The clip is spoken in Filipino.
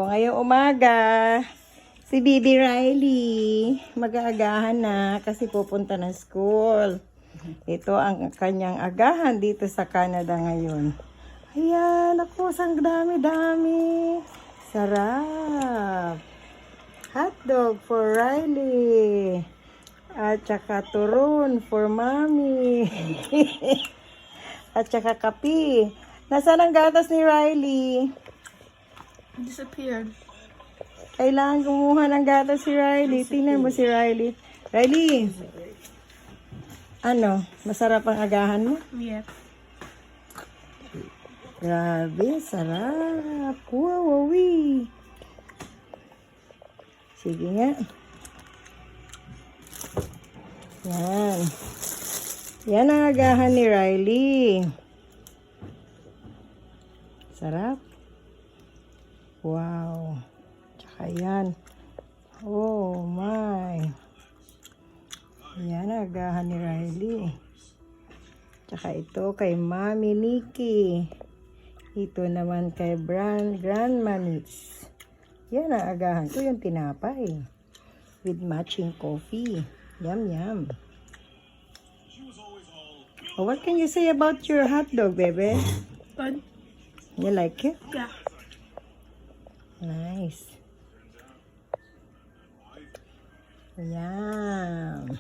ngayong umaga, si Bibi Riley, mag-aagahan na kasi pupunta ng school. Ito ang kanyang agahan dito sa Canada ngayon. Ayan, ako, sang dami-dami. Sarap. Hotdog for Riley. At saka turon for Mommy. At saka kape. Nasaan ang gatas ni Riley? Disappeared. Kailangan kumuha ng gatas si Riley. Tingnan mo si Riley. Riley! Ano? Masarap ang agahan mo? Yeah. Grabe, sarap. Wow, wawi. Sige nga. Yan. Yan ang agahan ni Riley. Sarap. Wow. Tsaka yan. Oh my. Yan ang agahan ni Riley. Tsaka ito kay Mami Nikki. Ito naman kay Grandma Nits. Yan ang agahan ko, yung tinapay. With matching coffee. Yum, yum. Oh, what can you say about your hot dog, baby? Good. You like it? Yeah. Nice. Yum.